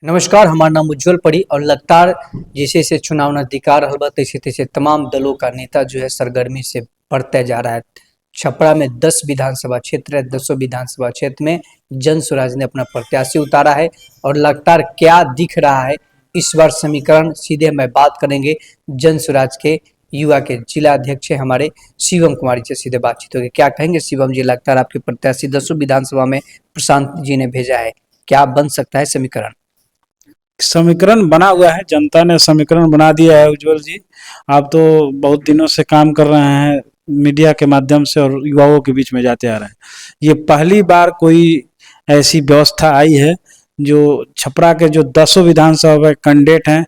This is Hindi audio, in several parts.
नमस्कार, हमार नाम उज्जवल पड़ी और लगातार जैसे जैसे चुनाव नजदीक आ रहल बा तैसे तैसे तमाम दलों का नेता जो है सरगर्मी से बढ़ते जा रहा है। छपरा में 10 विधानसभा क्षेत्र है, 10 विधानसभा क्षेत्र में जन स्वराज ने अपना प्रत्याशी उतारा है और लगातार क्या दिख रहा है इस बार समीकरण सीधे मैं बात करेंगे जन स्वराज के युवा के जिला अध्यक्ष है हमारे शिवम कुमारी से सीधे बातचीत होगी। क्या कहेंगे शिवम जी, लगातार आपके प्रत्याशी 10 विधानसभा में प्रशांत जी ने भेजा है, क्या बन सकता है समीकरण? समीकरण बना हुआ है, जनता ने समीकरण बना दिया है। उज्जवल जी, आप तो बहुत दिनों से काम कर रहे हैं मीडिया के माध्यम से और युवाओं के बीच में जाते आ रहे हैं। ये पहली बार कोई ऐसी व्यवस्था आई है जो छपरा के जो 10 विधानसभा कैंडिडेट हैं,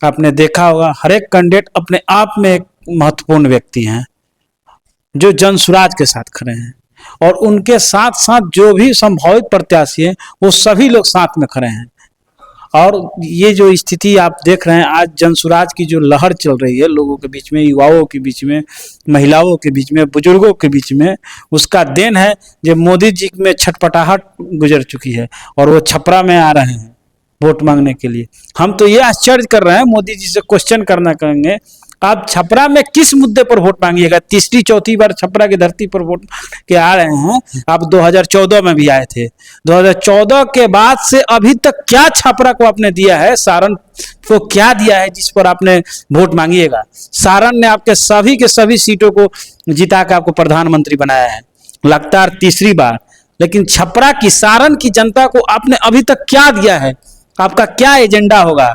आपने देखा होगा हर एक कैंडिडेट अपने आप में एक महत्वपूर्ण व्यक्ति हैं जो जन सुराज के साथ खड़े हैं और उनके साथ साथ जो भी संभावित प्रत्याशी हैं वो सभी लोग साथ में खड़े हैं। और ये जो स्थिति आप देख रहे हैं, आज जनसुराज की जो लहर चल रही है लोगों के बीच में, युवाओं के बीच में, महिलाओं के बीच में, बुजुर्गों के बीच में, उसका देन है जो मोदी जी में छटपटाहट गुजर चुकी है और वो छपरा में आ रहे हैं वोट मांगने के लिए। हम तो ये आश्चर्य कर रहे हैं, मोदी जी से क्वेश्चन करना कहेंगे, आप छपरा में किस मुद्दे पर वोट मांगिएगा? तीसरी चौथी बार छपरा की धरती पर वोट के आ रहे हैं। आप 2014 में भी आए थे। 2014 के बाद से अभी तक क्या छपरा को आपने दिया है? सारण को क्या दिया है जिस पर आपने वोट मांगिएगा? सारण ने आपके सभी के सभी सीटों को जिता के आपको प्रधानमंत्री बनाया है लगातार तीसरी बार। लेकिन छपरा की, सारण की जनता को आपने अभी तक क्या दिया है? आपका क्या एजेंडा होगा?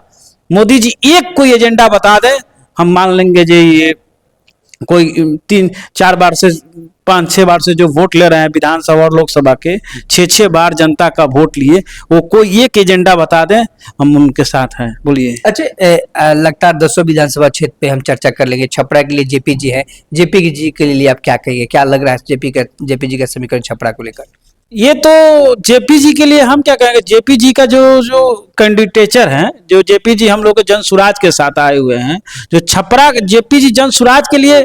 मोदी जी एक कोई एजेंडा बता दे, हम मान लेंगे जी ये कोई 3-4 बार से 5-6 बार से जो वोट ले रहे हैं विधानसभा और लोकसभा के, 6-6 बार जनता का वोट लिए, वो कोई एक एजेंडा बता दें, हम उनके साथ हैं। बोलिए। अच्छा, लगातार 10 विधानसभा क्षेत्र पे हम चर्चा कर लेंगे। छपरा के लिए जेपी जी है, जेपी जी के लिए आप क्या कहिए, क्या लग रहा है जेपी जी का समीकरण छपरा को लेकर? ये तो जेपी जी के लिए हम क्या कहेंगे, जेपी जी का जो कैंडिडेचर है, जो जेपी जी हम लोग के जन सुराज के साथ आए हुए हैं, जो छपरा जेपी जी जन सुराज के लिए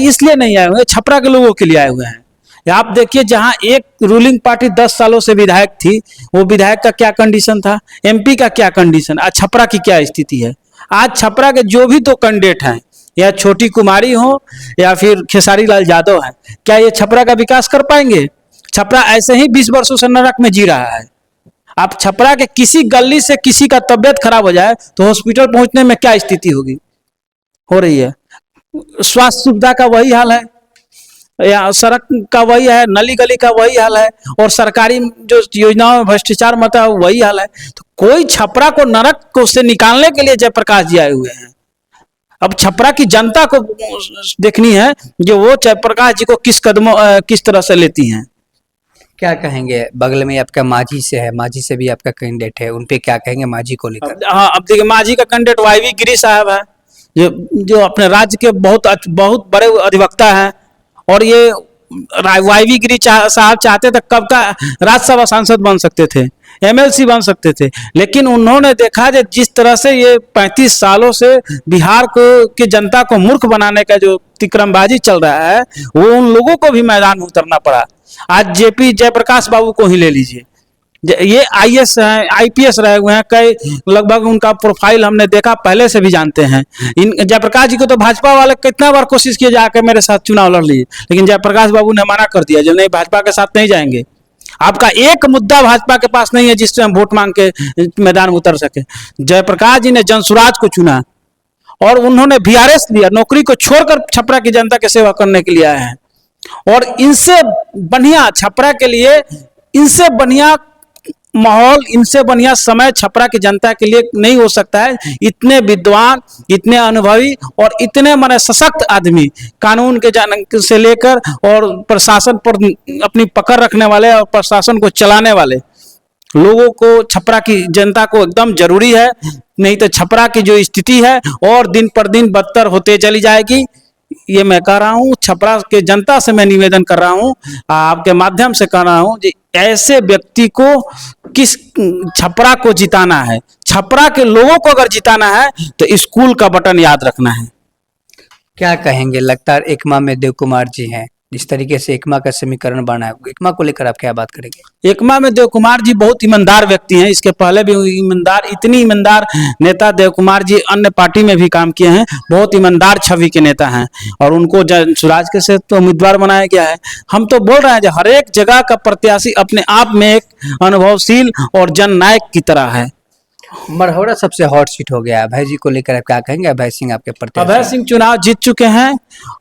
इसलिए नहीं आए हुए, छपरा के लोगों के लिए आए हुए हैं। आप देखिए, जहां एक रूलिंग पार्टी 10 सालों से विधायक थी, वो विधायक का क्या कंडीशन था, एमपी का क्या कंडीशन, आज छपरा की क्या स्थिति है। आज छपरा के जो भी 2 कैंडिडेट हैं, या छोटी कुमारी हो या फिर खेसारी लाल यादव है, क्या ये छपरा का विकास कर पाएंगे? छपरा ऐसे ही 20 वर्षों से नरक में जी रहा है। आप छपरा के किसी गली से किसी का तबियत खराब हो जाए तो हॉस्पिटल पहुंचने में क्या स्थिति होगी, हो रही है। स्वास्थ्य सुविधा का वही हाल है, या सड़क का वही है, नली गली का वही हाल है, और सरकारी जो योजनाओं में भ्रष्टाचार मचा है वही हाल है। तो कोई छपरा को नरक को से निकालने के लिए जयप्रकाश जी आए हुए हैं। अब छपरा की जनता को देखनी है जो वो जयप्रकाश जी को किस तरह से लेती हैं। क्या कहेंगे, बगल में आपका माझी से है, माझी से भी आपका कैंडिडेट है, उनपे क्या कहेंगे माझी को लेकर? हाँ, अब देखिए, माझी का कैंडिडेट वाईवी गिरी साहब है, जो अपने राज्य के बहुत बड़े अधिवक्ता हैं, और ये वाईवी गिरी साहब चाहते थे कब का राज्यसभा सांसद बन सकते थे, एमएलसी बन सकते थे, लेकिन उन्होंने देखा कि जिस तरह से ये 35 सालों से बिहार को की जनता को मूर्ख बनाने का जो तिक्रमबाजी चल रहा है, वो उन लोगों को भी मैदान में उतरना पड़ा। आज जेपी जयप्रकाश बाबू को ही ले लीजिए, ये आईएएस हैं, आईपीएस रहे हुए हैं, कई लगभग उनका प्रोफाइल हमने देखा, पहले से भी जानते हैं। इन जयप्रकाश जी को तो भाजपा वाले कितना बार कोशिश किए जाकर मेरे साथ चुनाव लड़ लीजिए, लेकिन जयप्रकाश बाबू ने मना कर दिया, जो नहीं, भाजपा के साथ नहीं जाएंगे। आपका एक मुद्दा भाजपा के पास नहीं है जिससे हम वोट मांग के मैदान में उतर सके। जयप्रकाश जी ने जनसुराज को चुना और उन्होंने वीआरएस लिया, नौकरी को छोड़कर छपरा की जनता की सेवा करने के लिए आए हैं। और इनसे बढ़िया छपरा के लिए, इनसे बढ़िया माहौल, इनसे बढ़िया समय छपरा की जनता के लिए नहीं हो सकता है। इतने विद्वान, इतने अनुभवी और इतने माने सशक्त आदमी, कानून के से लेकर और प्रशासन पर अपनी पकड़ रखने वाले और प्रशासन को चलाने वाले लोगों को छपरा की जनता को एकदम जरूरी है। नहीं तो छपरा की जो स्थिति है और दिन पर दिन बदतर होते चली जाएगी। ये मैं कह रहा हूँ, छपरा के जनता से मैं निवेदन कर रहा हूँ, आपके माध्यम से कह रहा हूँ, ऐसे व्यक्ति को किस छपरा को जिताना है, छपरा के लोगों को अगर जिताना है तो स्कूल का बटन याद रखना है। क्या कहेंगे, लगातार एकमा में देव कुमार जी हैं, जिस तरीके से एकमा का समीकरण बना है, एकमा को लेकर आप क्या बात करेंगे? एकमा में देव कुमार जी बहुत ईमानदार व्यक्ति हैं। इसके पहले भी ईमानदार, इतनी ईमानदार नेता देव कुमार जी अन्य पार्टी में भी काम किए हैं। बहुत ईमानदार छवि के नेता हैं और उनको जनसुराज के से तो उम्मीदवार बनाया गया है। हम तो बोल रहे हैं जो हर एक जगह का प्रत्याशी अपने आप में एक अनुभवशील और जननायक की तरह है। मरहौरा सबसे हॉट सीट हो गया है, अभय जी को लेकर आप क्या कहेंगे? अभय सिंह आपके प्रत्याशी अभय सिंह चुनाव जीत चुके हैं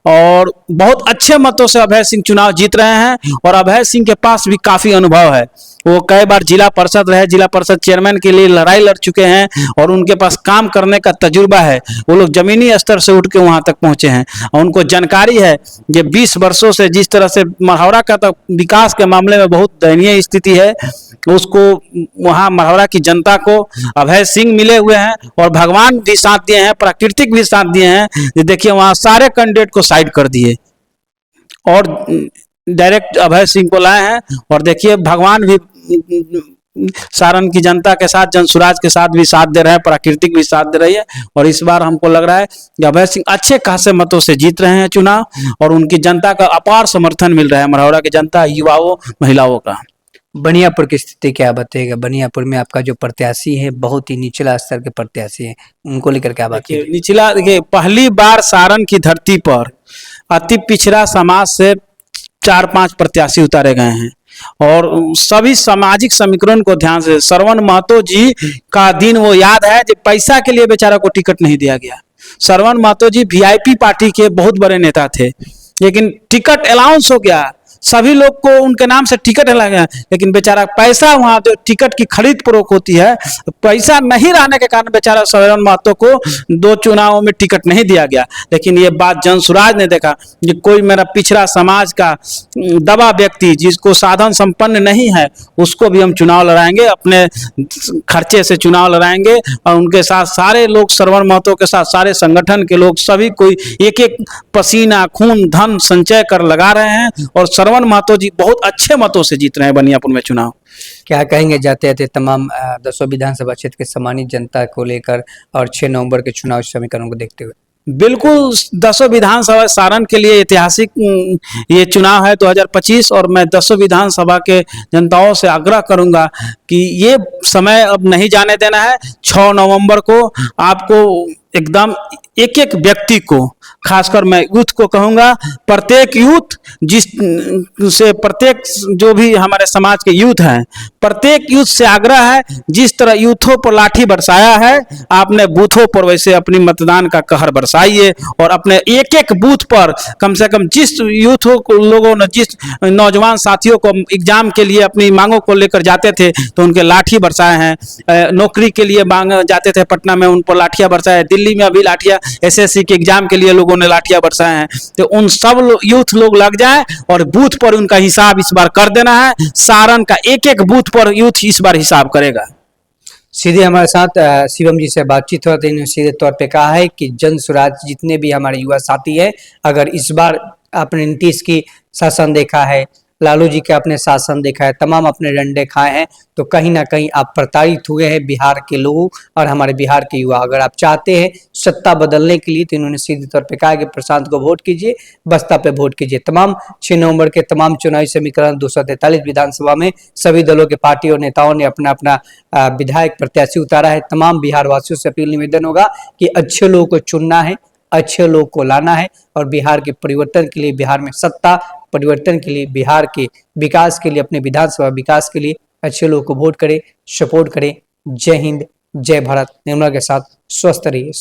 और बहुत अच्छे मतों से अभय सिंह चुनाव जीत रहे हैं और अभय सिंह के पास भी काफी अनुभव है। वो कई बार जिला परिषद रहे, जिला परिषद चेयरमैन के लिए लड़ाई लड़ चुके हैं और उनके पास काम करने का तजुर्बा है। वो लोग जमीनी स्तर से उठ के वहां तक पहुंचे हैं और उनको जानकारी है। ये 20 वर्षों से जिस तरह से मरहौरा का तो विकास के मामले में बहुत दयनीय स्थिति है, उसको वहां मरहौरा की जनता को अभय सिंह मिले हुए हैं और भगवान भी साथ दिए हैं, प्राकृतिक भी साथ दिए हैं। ये देखिए वहां सारे कैंडिडेट को साइड कर दिए और डायरेक्ट अभय सिंह को लाए हैं और देखिए भगवान भी सारण की जनता के साथ, जनसुराज के साथ भी साथ दे रहे हैं, प्राकृतिक भी साथ दे रही है। और इस बार हमको लग रहा है कि अभय सिंह अच्छे खासे मतों से जीत रहे हैं चुनाव और उनकी जनता का अपार समर्थन मिल रहा है, मरहौरा की जनता, युवाओं, महिलाओं का। बनियापुर की स्थिति क्या बताएगा? बनियापुर में आपका जो प्रत्याशी है बहुत ही निचला स्तर के प्रत्याशी हैं, उनको लेकर क्या बात देखिए कीजिए? निचला, देखिए पहली बार सारण की धरती पर अति पिछड़ा समाज से 4-5 प्रत्याशी उतारे गए हैं और सभी सामाजिक समीकरण को ध्यान से, श्रवण महतो जी का दिन वो याद है जब पैसा के लिए बेचारा को टिकट नहीं दिया गया। श्रवण महतो जी वीआईपी पार्टी के बहुत बड़े नेता थे, लेकिन टिकट अलाउंस हो गया, सभी लोग को उनके नाम से टिकट लगा, लेकिन बेचारा पैसा, वहां जो टिकट की खरीद फरोख्त होती है, पैसा नहीं रहने के कारण बेचारा श्रवण महतो को 2 चुनावों में टिकट नहीं दिया गया। लेकिन ये बात जनसुराज ने देखा कि कोई मेरा पिछड़ा समाज का दबा व्यक्ति जिसको साधन संपन्न नहीं है, उसको भी हम चुनाव लड़ाएंगे, अपने खर्चे से चुनाव लड़ाएंगे और उनके साथ सारे लोग, श्रवण महतो के साथ सारे संगठन के लोग, सभी कोई एक एक पसीना, खून, धन संचय कर लगा रहे हैं और श्रवण महतो जी बहुत अच्छे मतों से जीत रहे हैं बनियापुर में चुनाव। क्या कहेंगे जाते जाते तमाम 10 विधानसभा क्षेत्र के सम्मानित जनता को लेकर और 6 नवंबर के चुनाव समीकरणों को देखते हुए? बिल्कुल 10 विधानसभा सारण के लिए ऐतिहासिक ये चुनाव है 2025 और मैं 10 विधानसभा के जनताओं से आग्रह करूंगा कि ये समय अब नहीं जाने देना है। 6 नवंबर को आपको एकदम एक एक व्यक्ति को, खासकर मैं यूथ को कहूंगा, प्रत्येक यूथ जिस से, प्रत्येक जो भी हमारे समाज के यूथ हैं, प्रत्येक यूथ से आग्रह है, जिस तरह यूथों पर लाठी बरसाया है आपने बूथों पर, वैसे अपनी मतदान का कहर बरसाइए और अपने एक एक बूथ पर कम से कम जिस यूथों को, लोगों ने, जिस नौजवान साथियों को एग्जाम के लिए अपनी मांगों को लेकर जाते थे तो उनके लाठी बरसाए हैं, नौकरी के लिए मांग जाते थे पटना में, उन पर लाठियां बरसाए, दिल्ली में अभी लाठियां, एसएससी के एग्जाम के लिए लोगों ने लाठियां बरसाए हैं। तो उन सब यूथ लोग लग जाए और बूथ पर उनका हिसाब इस बार कर देना है। सारण का एक एक बूथ पर यूथ इस बार हिसाब करेगा। सीधे हमारे साथ शिवम जी से बातचीत हुआ, इन्होंने सीधे तौर पे कहा है कि जनसुराज जितने भी हमारे युवा साथी है, अगर इस बार आपने नीतीश की शासन देखा है, लालू जी के अपने शासन देखा है, तमाम अपने डंडे खाए हैं, तो कहीं ना कहीं आप प्रताड़ित हुए हैं बिहार के लोगों और हमारे बिहार के युवा। अगर आप चाहते हैं सत्ता बदलने के लिए तो इन्होंने सीधे तौर पे कहा कि प्रशांत को वोट कीजिए, बसपा पे वोट कीजिए। तमाम 6 नवंबर के तमाम चुनावी समीकरण 243 विधानसभा में सभी दलों के पार्टी और नेताओं ने अपना अपना विधायक प्रत्याशी उतारा है। तमाम बिहार वासियों से अपील, निवेदन होगा कि अच्छे लोगों को चुनना है, अच्छे लोगों को लाना है और बिहार के परिवर्तन के लिए, बिहार में सत्ता परिवर्तन के लिए, बिहार के विकास के लिए, अपने विधानसभा विकास के लिए अच्छे लोगों को वोट करें, सपोर्ट करें। जय हिंद, जय भारत। निर्मला के साथ स्वस्थ रहिए।